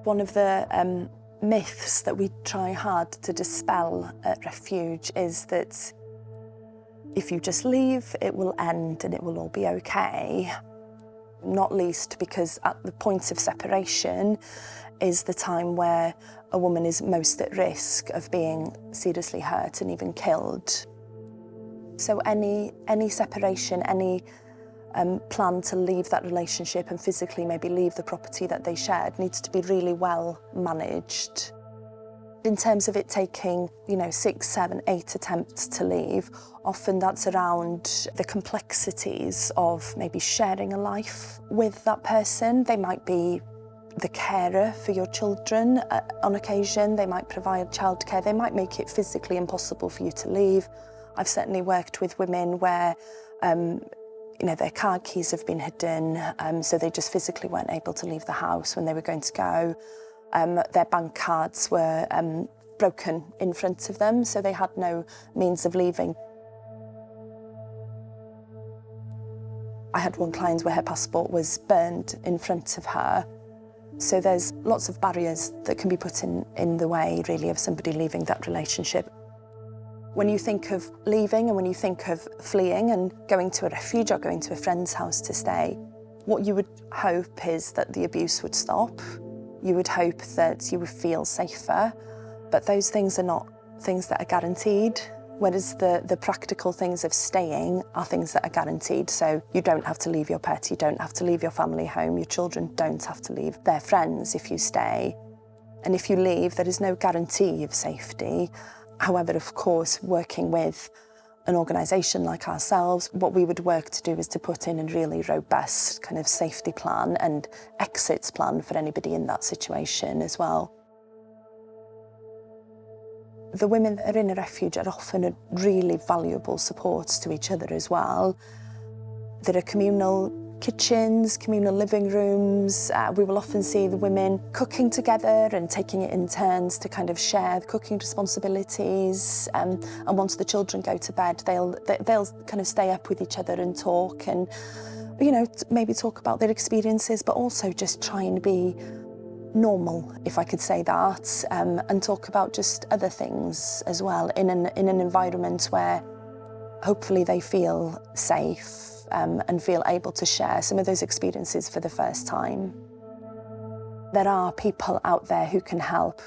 One of the myths that we try hard to dispel at Refuge is that if you just leave, it will end and it will all be okay. Not least because at the point of separation is the time where a woman is most at risk of being seriously hurt and even killed. So any separation, any plan to leave that relationship and physically maybe leave the property that they shared needs to be really well managed. In terms of it taking, 6, 7, 8 attempts to leave, often that's around the complexities of maybe sharing a life with that person. They might be the carer for your children on occasion. They might provide childcare. They might make it physically impossible for you to leave. I've certainly worked with women where their car keys have been hidden, so they just physically weren't able to leave the house when they were going to go. Their bank cards were broken in front of them, so they had no means of leaving. I had one client where her passport was burned in front of her. So there's lots of barriers that can be put in the way, really, of somebody leaving that relationship. When you think of leaving and when you think of fleeing and going to a refuge or going to a friend's house to stay, what you would hope is that the abuse would stop. You would hope that you would feel safer, but those things are not things that are guaranteed, whereas the practical things of staying are things that are guaranteed. So you don't have to leave your pet, you don't have to leave your family home, your children don't have to leave their friends if you stay. And if you leave, there is no guarantee of safety. However, of course, working with an organisation like ourselves, what we would work to do is to put in a really robust kind of safety plan and exits plan for anybody in that situation as well. The women that are in a refuge are often a really valuable support to each other as well. There are communal kitchens, communal living rooms. We will often see the women cooking together and taking it in turns to kind of share the cooking responsibilities. And once the children go to bed, they'll kind of stay up with each other and talk and, maybe talk about their experiences, but also just try and be normal, if I could say that, and talk about just other things as well in an environment where hopefully they feel safe. And feel able to share some of those experiences for the first time. There are people out there who can help.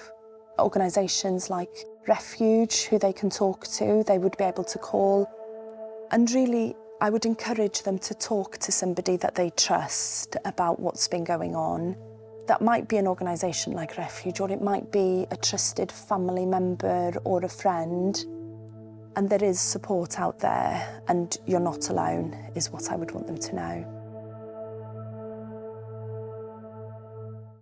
Organisations like Refuge, who they can talk to, they would be able to call. And really, I would encourage them to talk to somebody that they trust about what's been going on. That might be an organisation like Refuge, or it might be a trusted family member or a friend. And there is support out there, and you're not alone, is what I would want them to know.